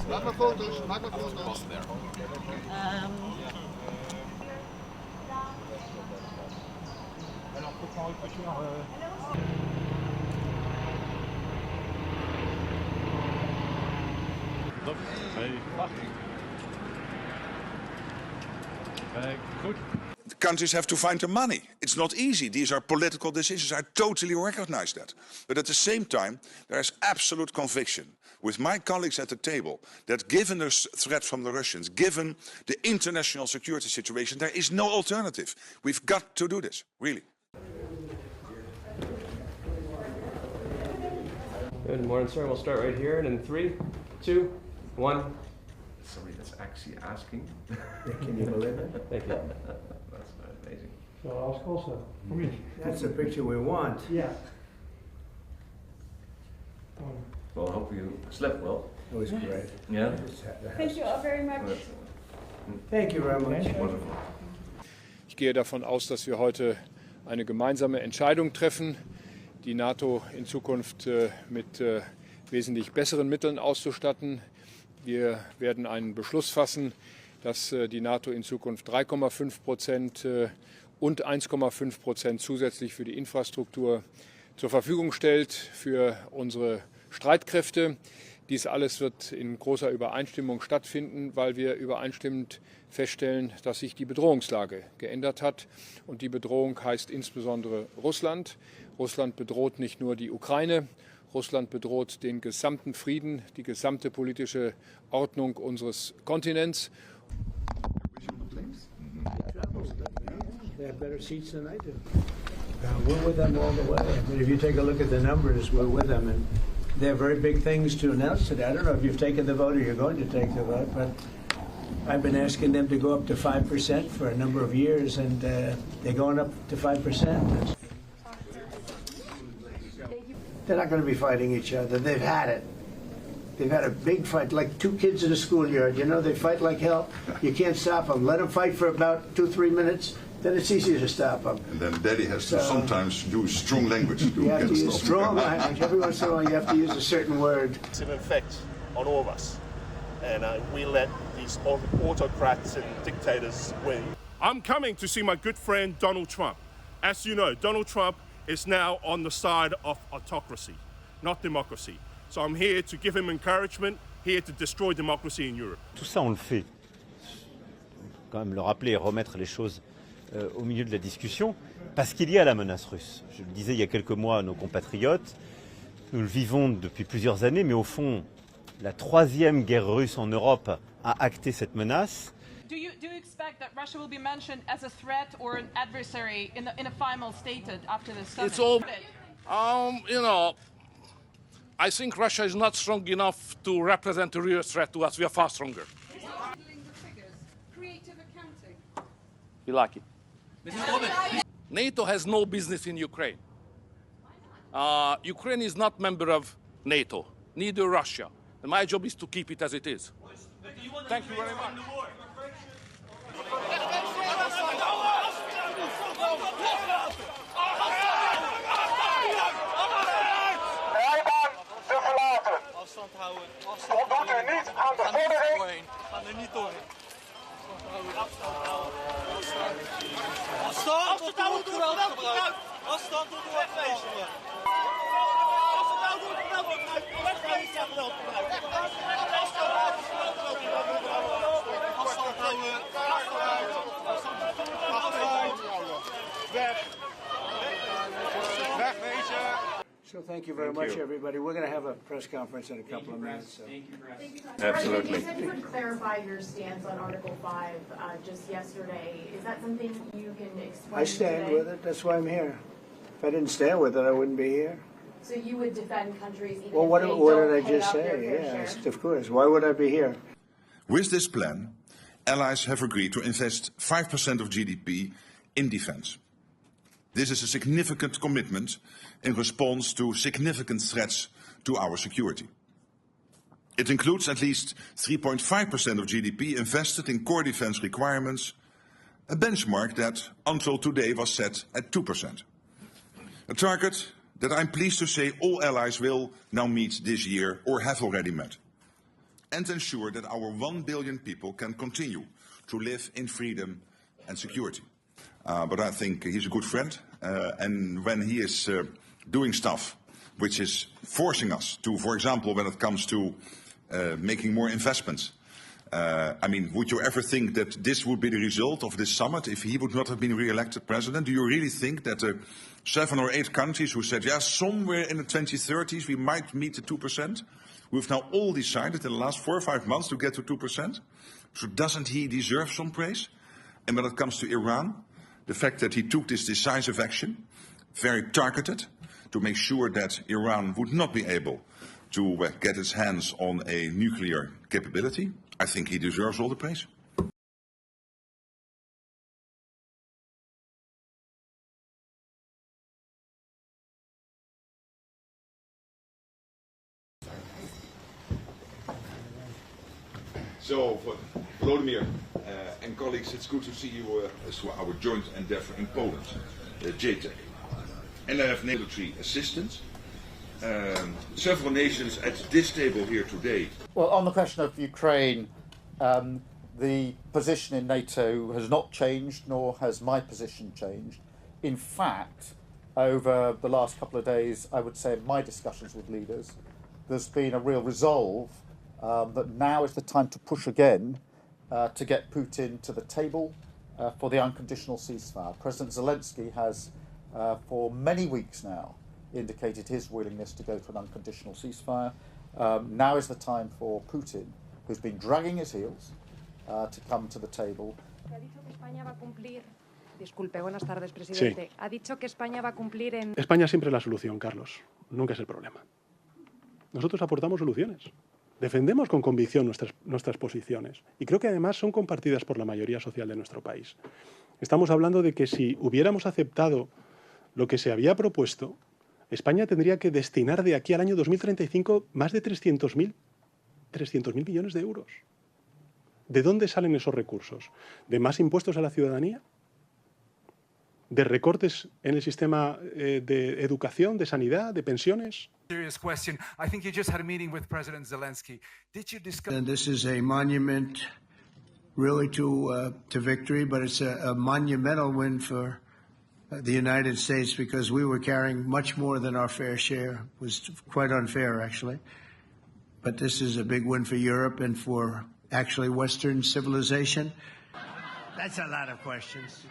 Maak maar foto's, maak maar foto's. Goed. Countries have to find the money. It's not easy. These are political decisions. I totally recognize that. But at the same time, there is absolute conviction with my colleagues at the table that given the threat from the Russians, given the international security situation, there is no alternative. We've got to do this, really. Good morning, sir. We'll start right here. And in 3, 2, 1. Somebody that's actually asking. Can you believe it? Thank you. That's amazing. So I'll also, for me. That's the picture we want. Yeah. Well, I hope you slept well. It was great. Yeah. Thank you all very much. Thank you very much. Wonderful. Ich gehe davon aus, dass wir heute eine gemeinsame Entscheidung treffen, die NATO in Zukunft mit wesentlich besseren Mitteln auszustatten. Wir werden einen Beschluss fassen, dass die NATO in Zukunft 3,5% und 1,5% zusätzlich für die Infrastruktur zur Verfügung stellt für unsere Streitkräfte. Dies alles wird in großer Übereinstimmung stattfinden, weil wir übereinstimmend feststellen, dass sich die Bedrohungslage geändert hat. Und die Bedrohung heißt insbesondere Russland. Russland bedroht nicht nur die Ukraine, Russland bedroht den gesamten Frieden, die gesamte politische Ordnung unseres Kontinents. They have better seats than I do. We're with them all the way. I mean, if you take a look at the numbers, we're with them. And they have very big things to announce today. I don't know if you've taken the vote or you're going to take the vote, but I've been asking them to go up to 5% for a number of years, and they're going up to 5%. They're not going to be fighting each other. They've had it. They've had a big fight, like two kids in a schoolyard. You know, they fight like hell. You can't stop them. Let them fight for about 2-3 minutes. Then it's easier to stop them. And then Daddy has to sometimes use strong language. You have to use strong language. Every once in a while you have to use a certain word. It's an effect on all of us. And we let these autocrats and dictators win. I'm coming to see my good friend Donald Trump. As you know, Donald Trump is now on the side of autocracy, not democracy. So I'm here to give him encouragement, here to destroy democracy in Europe. Tout ça, on le fait. Quand même le rappeler et remettre les choses au milieu de la discussion, parce qu'il y a la menace russe. Je le disais il y a quelques mois à nos compatriotes, nous le vivons depuis plusieurs années, mais au fond, la troisième guerre russe en Europe a acté cette menace. Do you expect that Russia will be mentioned as a threat or an adversary in a final stated after this summit? It's all, you know, I think Russia is not strong enough to represent a real threat to us. We are far stronger. Handling the figures, creative accounting. You like it? NATO has no business in Ukraine. Ukraine is not member of NATO, neither Russia. And my job is to keep it as it is. Thank you very much. Afstand houden. Voldoet u niet aan de vordering? Gaan er niet door. Afstand tot de geweld gebruikt. Afstand tot de geweld gebruikt. Afstand tot de geweld gebruikt. Afstand houden. Achteruit. Weg. Wegwezen. So thank you very much, everybody. We're going to have a press conference in a couple of minutes. So. Absolutely. You said you would clarify your stance on Article 5 just yesterday. Is that something you can explain I stand today? with it. That's why I'm here. If I didn't stand with it, I wouldn't be here. So you would defend countries even Well, if what they did don't I pay just up their say? fair Yes, share? of course. Why would I be here? With this plan, allies have agreed to invest 5% of GDP in defense. This is a significant commitment in response to significant threats to our security. It includes at least 3.5% of GDP invested in core defense requirements, a benchmark that until today was set at 2%. A target that I'm pleased to say all allies will now meet this year or have already met. and ensure that our 1 billion people can continue to live in freedom and security. But I think he's a good friend, and when he is doing stuff which is forcing us to, for example, when it comes to making more investments, I mean, would you ever think that this would be the result of this summit if he would not have been re-elected president? Do you really think that 7 or 8 countries who said, yeah, somewhere in the 2030s we might meet the 2%, we've now all decided in the last 4 or 5 months to get to 2%? So doesn't he deserve some praise? And when it comes to Iran, the fact that he took this decisive action, very targeted, to make sure that Iran would not be able to get its hands on a nuclear capability, I think he deserves all the praise. So, Volodymyr and colleagues, it's good to see you as to our joint endeavor in Poland, JTEC. And I have military assistance. Several nations at this table here today. Well, on the question of Ukraine, the position in NATO has not changed, nor has my position changed. In fact, over the last couple of days, I would say in my discussions with leaders, there's been a real resolve that now is the time to push again to get Putin to the table for the unconditional ceasefire. President Zelensky has, for many weeks now, indicated his willingness to go to an unconditional ceasefire. Now is the time for Putin, who's been dragging his heels, to come to the table. Disculpe, buenas tardes, presidente. Sí. Ha dicho que España va a cumplir en... España siempre es la solución, Carlos. Nunca es el problema. Nosotros aportamos soluciones. Defendemos con convicción nuestras posiciones. Y creo que además son compartidas por la mayoría social de nuestro país. Estamos hablando de que si hubiéramos aceptado lo que se había propuesto, España tendría que destinar de aquí al año 2035 más de 300.000 millones de euros. ¿De dónde salen esos recursos? ¿De más impuestos a la ciudadanía? ¿De recortes en el sistema de educación, de sanidad, de pensiones? Serious question. I think you just had a meeting with President Zelensky. Did you discuss? And this is a monument, really, to victory, but it's a monumental win for the United States because we were carrying much more than our fair share. It was quite unfair, actually. But this is a big win for Europe and for actually Western civilization. That's a lot of questions.